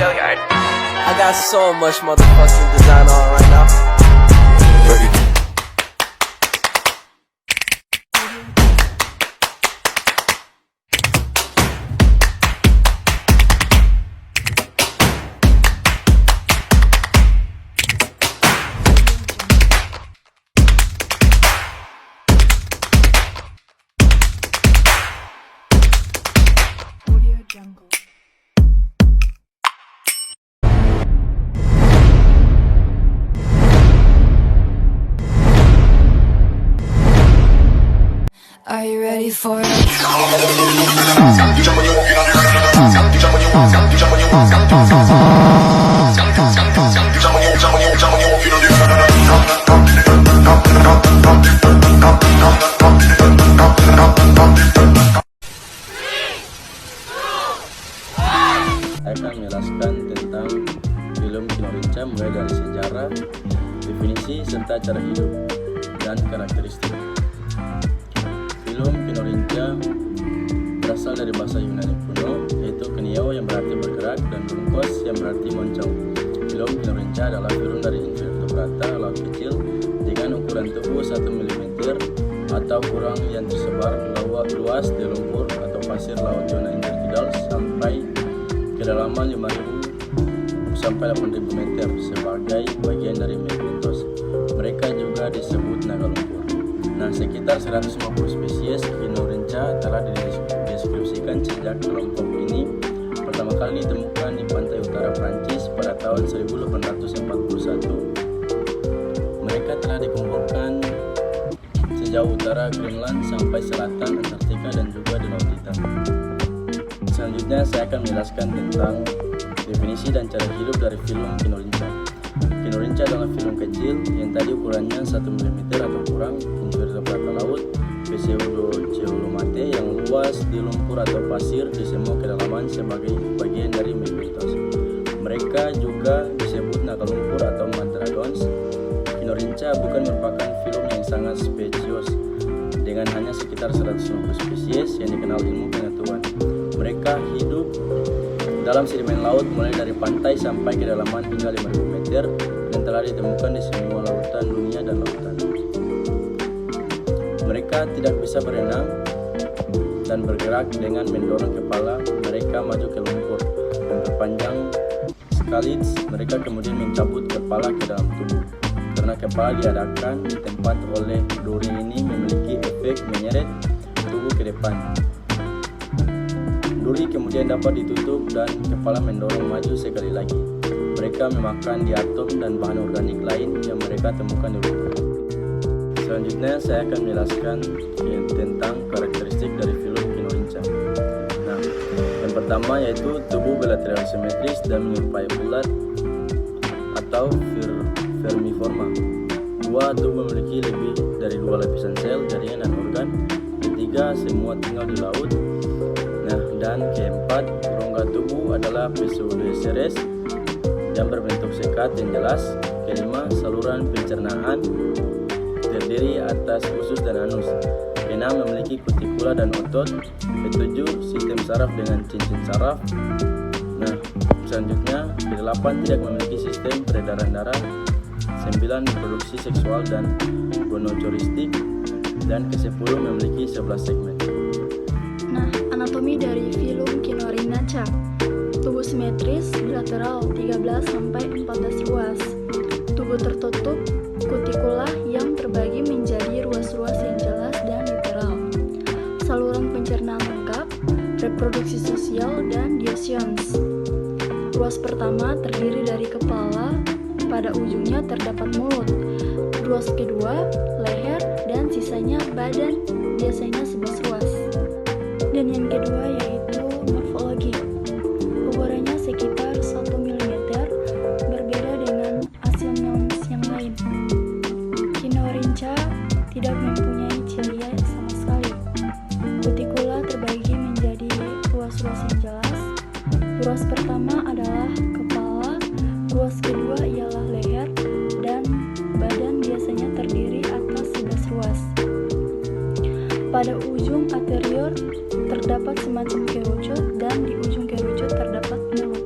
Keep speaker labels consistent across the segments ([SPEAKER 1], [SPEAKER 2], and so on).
[SPEAKER 1] I got so much motherfucking design on right now.
[SPEAKER 2] Are you ready for it?
[SPEAKER 3] Saya akan menjelaskan tentang film Kino Rinca mulai dari sejarah, definisi, serta cara hidup dan karakteristik. Film Kino Rinca berasal dari bahasa Yunani kuno, yaitu kineo yang berarti bergerak dan rungkos yang berarti moncong. Film Kino Rinca adalah film dari invertebrata laut kecil dengan ukuran tubuh 1 mm atau kurang yang tersebar luas di lumpur atau pasir laut zona intertidal sampai kedalaman 5.000 sampai 8.000 meter sebagai bagian dari Meglinthos. Mereka juga disebut naga lumpur. Nah, sekitar 150 spesies Kino Rinca telah dideskripsikan sejak kelompok ini pertama kali ditemukan di pantai utara Prancis pada tahun 1841. Mereka telah dikumpulkan sejauh utara Greenland sampai selatan Antartika dan juga di Laut Hitam. Selanjutnya saya akan menjelaskan tentang definisi dan cara hidup dari film Kino Rinca. Kino Rinca adalah film kecil yang tadi ukurannya 1 mm atau kurang, invertebrata laut, Pseudocheolomate yang luas di lumpur atau pasir di semua kedalaman sebagai bagian dari Meglinthos. Mereka juga disebut naga lumpur atau Mandragons. Kino Rinca bukan merupakan film yang sangat spesies dengan hanya sekitar 150 spesies yang dikenal ilmu pengetahuan. Mereka hidup dalam sedimen laut mulai dari pantai sampai kedalaman hingga 5.000 meter dan telah ditemukan di semua lautan dunia dan lautan. Mereka tidak bisa berenang dan bergerak dengan mendorong kepala mereka maju ke lumpur dan berpanjang sekali. Mereka kemudian mencabut kepala ke dalam tubuh. Karena kepala diadakan di tempat oleh duri ini memiliki efek menyeret tubuh ke depan. Duri kemudian dapat ditutup dan kepala mendorong maju sekali lagi. Mereka memakan diatom dan bahan organik lain yang mereka temukan di lumpur. Selanjutnya saya akan menjelaskan tentang karakteristik dari film Kino Rinca. Nah, yang pertama yaitu tubuh bilateral simetris dan menyerupai ulat atau vermiforma. Dua, tubuh memiliki lebih dari 2 lapisan sel, jaringan dan organ. Ketiga, semua tinggal di laut. Nah, dan keempat, rongga tubuh adalah pseudoceres yang berbentuk sekat yang jelas. Kelima, saluran pencernaan terdiri atas usus dan anus. Keenam, memiliki kutikula dan otot. Ketujuh, sistem saraf dengan cincin saraf. Nah, selanjutnya, kedelapan, tidak memiliki sistem peredaran darah. 9, reproduksi seksual dan gonocoristik. Dan ke-10, memiliki 11 segmen.
[SPEAKER 4] Nah, anatomi dari film Kino Rinca. Tubuh simetris, bilateral 13-14 ruas. Tubuh tertutup, kutikula yang terbagi menjadi ruas-ruas yang jelas dan literal. Saluran pencernaan lengkap, reproduksi sosial, dan diesiones. Ruas pertama terdiri dari kepala, pada ujungnya terdapat mulut. Ruas kedua, leher, dan sisanya badan, biasanya 11 ruas. Dan yang kedua yaitu morfologi. Ukurannya sekitar 1 mm, berbeda dengan asilmons yang lain. Kino Rinca tidak mempunyai cilia sama sekali. Kutikula terbagi menjadi ruas-ruas yang jelas. Ruas pertama adalah kepala, ruas kedua ialah leher, dan badan biasanya terdiri atas 11 ruas. Pada ujung anterior terdapat semacam kerucut dan di ujung kerucut terdapat mulut.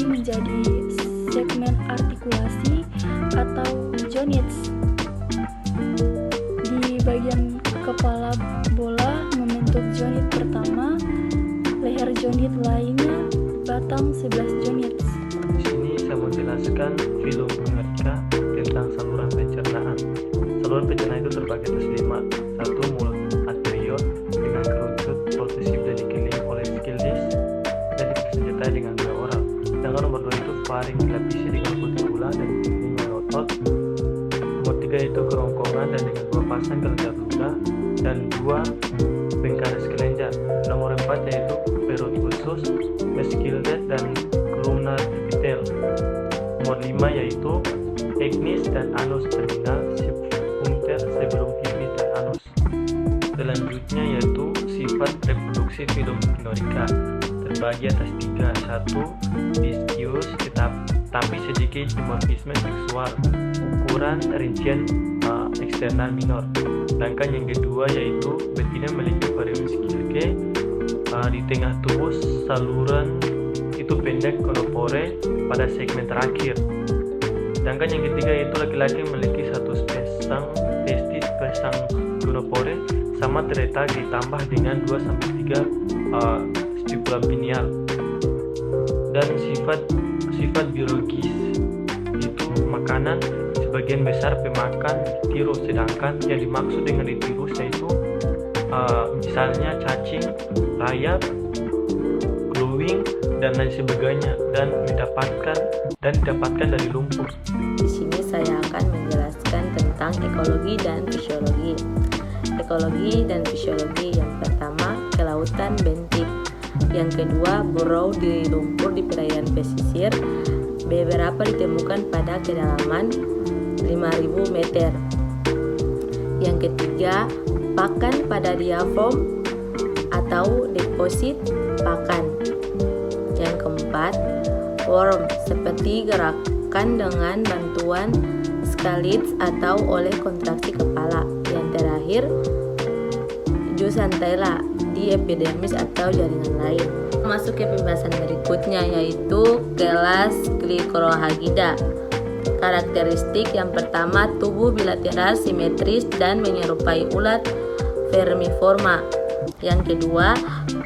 [SPEAKER 4] terbagi menjadi segmen artikulasi atau joints. Di bagian kepala bola membentuk joint pertama, leher joint lainnya, batang 11 joints.
[SPEAKER 5] Di sini saya mau jelaskan filum kinorhyncha tentang saluran pencernaan. Saluran pencernaan itu terbagi atas 5. 1. Mulut anterior dengan kerucut posesif dan dikelilingi oleh skill disc dan dipersenjatai dengan gula oral. Sedangkan nomor 2 itu faring dilapisi dengan kutikula dan dikelilingi oleh otot. Nomor 3 itu kerongkongan dan dengan 2 pasang kelenjar ludah dan 2 bengkaris kelenjar. Nomor 4 yaitu perut usus, meschildet dan columnar epithel. Nomor 5 yaitu ecnis dan anus terminal subfuncter sebelum hipis dan anus. Selanjutnya yaitu sifat reproduksi filum kinorhyncha terbagi atas 3. 1. Discius tapi sedikit dimorfisme seksual, ukuran rincian eksternal minor. Sedangkan yang kedua yaitu betina memiliki varium skilke di tengah tubuh, saluran itu pendek konopore pada segmen terakhir. Sedangkan yang ketiga yaitu laki-laki memiliki 1 sepasang testis pasang gonopore sama terletak ditambah dengan 2-3 stipula pineal. Dan sifat biologis itu makanan sebagian besar pemakan ditirus, sedangkan yang dimaksud dengan ditirus yaitu misalnya cacing, rayap, glowing dan lain sebagainya dan didapatkan dari lumpur.
[SPEAKER 6] Di sini saya akan menjelaskan tentang ekologi dan fisiologi. Ekologi dan fisiologi, yang pertama kelautan bentik, yang kedua burrow di lumpur di perairan pesisir, beberapa ditemukan pada kedalaman 5.000 meter. Yang ketiga pakan pada diaphragm atau deposit pakan. Yang keempat worm seperti gerakan dengan bantuan scalids atau oleh kontraksi kepala. Yang terakhir zooxanthellae di epidermis atau jaringan lain. Masuk ke pembahasan berikutnya yaitu kelas Glycorohagida. Karakteristik yang pertama, tubuh bilateral simetris dan menyerupai ulat vermiforma. Yang kedua,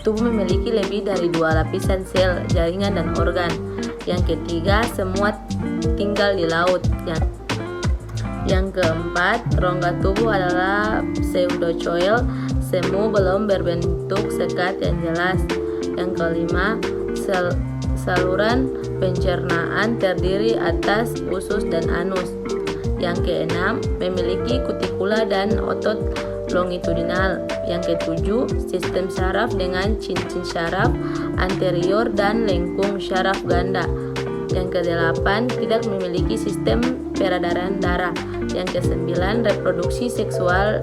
[SPEAKER 6] tubuh memiliki lebih dari 2 lapisan sel, jaringan dan organ. Yang ketiga, semua tinggal di laut. Yang keempat, rongga tubuh adalah pseudocoel, semu belum berbentuk sekat yang jelas. Yang kelima, saluran pencernaan terdiri atas usus dan anus. Yang keenam, memiliki kutikula dan otot longitudinal. Yang ketujuh, sistem syaraf dengan cincin syaraf anterior dan lengkung syaraf ganda. Yang kedelapan, tidak memiliki sistem peredaran darah. Yang kesembilan, reproduksi seksual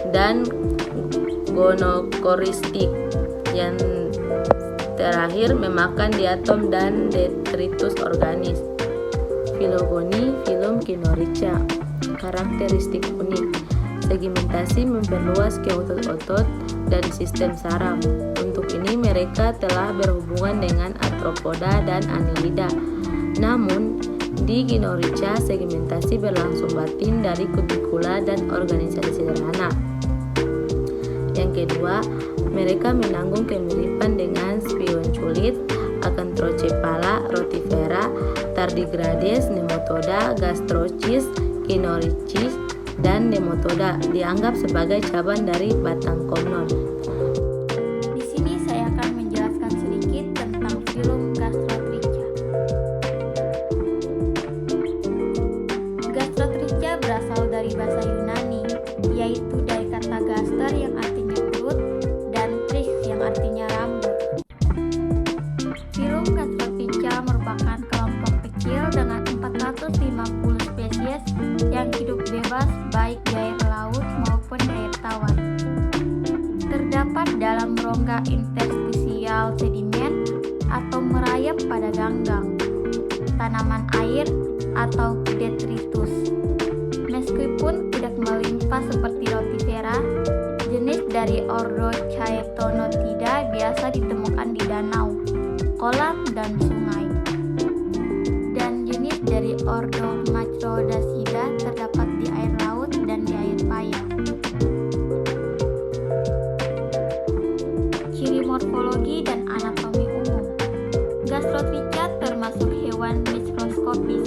[SPEAKER 6] dan gonokoristik. Yang terakhir, memakan diatom dan detritus organis. Filogoni filum kinorhyncha. Karakteristik unik. Segmentasi memperluas ke otot-otot dan sistem saraf. Untuk ini mereka telah berhubungan dengan arthropoda dan annelida. Namun, di kinorhyncha segmentasi berlangsung batin dari kutikula dan organisasi sederhana. Yang kedua, mereka menanggung kemiripan dengan spionculit, Acanthocephala, Rotifera, Tardigrades, Nematoda, Gastrochis, Kinorhynchis, dan Nematoda dianggap sebagai cabang dari batang komnon.
[SPEAKER 4] Di sini saya akan menjelaskan sedikit tentang filum Gastrotricha. Gastrotricha berasal dari bahasa Yunani, yaitu dari kata gaster yang artinya perut dan trich yang artinya rambut. Filum Gastrotricha merupakan kelompok kecil dengan 450 spesies yang hidup bebas baik di air laut maupun di air tawar. Terdapat dalam rongga interstisial sedimen atau merayap pada ganggang, tanaman air atau detritus. Meskipun tidak melimpah seperti Rotifera, jenis dari ordo Chaetonotida biasa ditemukan di danau, kolam, dan sungai.
[SPEAKER 7] subordo Macrodacida terdapat di air laut dan di air payau. Ciri morfologi dan anatomi umum. Gastrotricha termasuk hewan mikroskopis.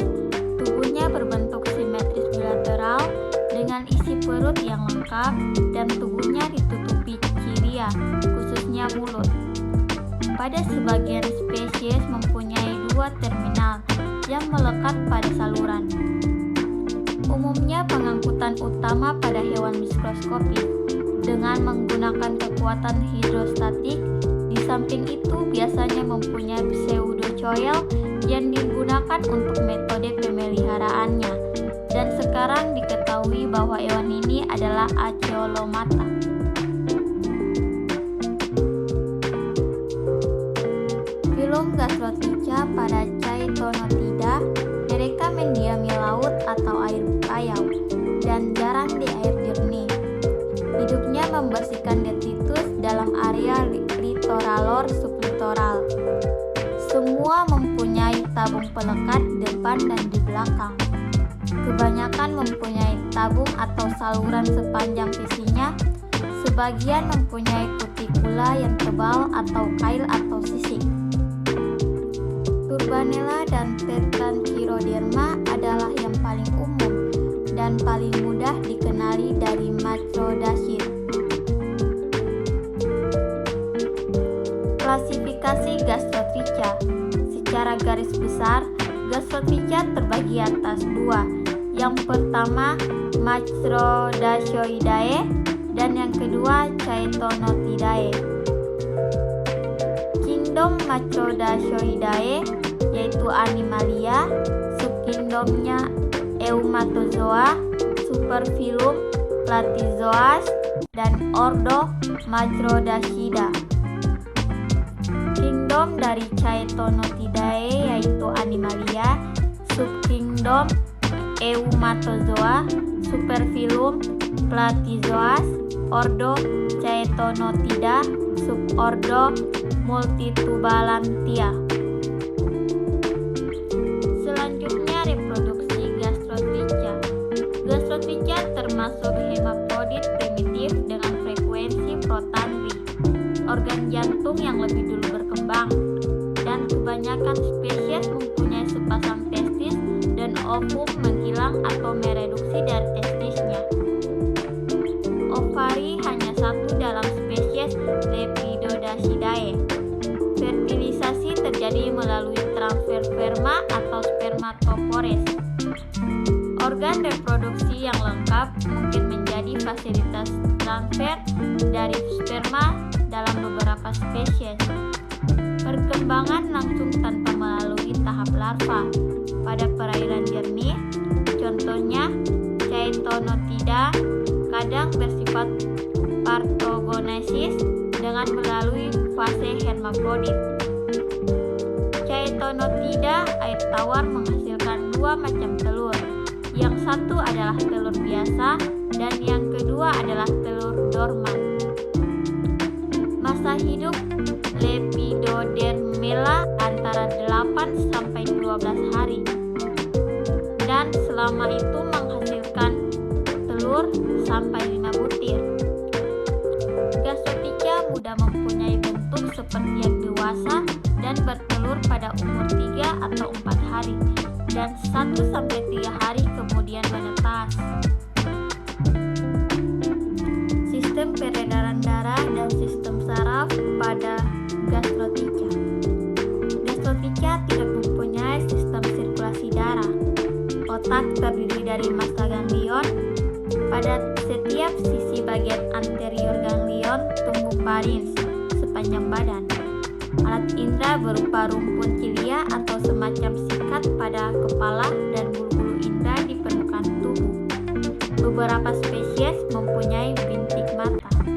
[SPEAKER 7] Tubuhnya berbentuk simetris bilateral dengan isi perut yang lengkap dan tubuhnya ditutupi cilia, khususnya mulut. Pada sebagian spesies mempunyai 2 terminal yang melekat pada saluran. Umumnya pengangkutan utama pada hewan mikroskopis dengan menggunakan kekuatan hidrostatik. Di samping itu biasanya mempunyai pseudocoel yang digunakan untuk metode pemeliharaannya. Dan sekarang diketahui bahwa hewan ini adalah Acheolomata. Filum Gastrotricha pada Chaetonothida, mereka mendiami laut atau air payau dan jarang di air jernih. Hidupnya membersihkan detritus dalam area litoralor sublitoral. Semua mempunyai tabung pelekat depan dan di belakang. Kebanyakan mempunyai tabung atau saluran sepanjang sisinya. Sebagian mempunyai kutikula yang tebal atau kail atau sisik. Turbanella dan Tetranychiroderma adalah yang paling umum dan paling mudah dikenali dari Macrodacid. Klasifikasi Gastrotricha. Secara garis besar, Gastrotricha terbagi atas 2. Yang pertama Macrodacioidae dan yang kedua Chaetonothidae. Kingdom Macrodacioidae yaitu Animalia, subkingdomnya Eumatozoa, superfilum Platyzoas, dan ordo Macrodacida. Kingdom dari Chaetonothidae yaitu Animalia, subkingdom Eumatozoa, superfilum Platyzoas, ordo Chaetonothida, subordo Multitubalantia. Selanjutnya reproduksi Gastrotricha. Gastrotricha termasuk hemaprodit primitif dengan frekuensi protandri, organ jantung yang lebih dulu berkembang, dan kebanyakan spesies mempunyai sepasang testis dan ovum menghilang atau mereduksi dari testisnya. Ovari hanya 1 dalam spesies Lepidodacidae. Fertilisasi terjadi melalui transfer sperma atau spermatopores. Organ reproduksi yang lengkap mungkin menjadi fasilitas transfer dari sperma dalam beberapa spesies. Perkembangan langsung tanpa melalui tahap larva pada perairan jernih, contohnya Chaetonothida, kadang bersifat partogonesis dengan melalui fase hermafrodit. Chaetonothida air tawar menghasilkan 2 macam telur. Yang satu adalah telur biasa dan yang kedua adalah telur dorman. Masa hidup Lepidodermella antara 8 sampai 12 hari. Dan selama itu menghasilkan telur sampai 5 butir. Gastrotricha mudah mempunyai bentuk seperti yang dewasa dan bertelur pada umur 3 atau 4 hari dan 1 sampai 3 hari kemudian menetas. Sistem peredaran darah dan sistem saraf pada Gastrotricha. Gastrotricha tidak mempunyai sistem sirkulasi darah. Otak terdiri dari massa ganglion. Pada setiap sisi bagian anterior ganglion tumbuh parins sepanjang badan. Alat indera berupa rumpun cilia atau semacam sikat pada kepala dan bulu-bulu indera di permukaan tubuh. Beberapa spesies mempunyai bintik mata.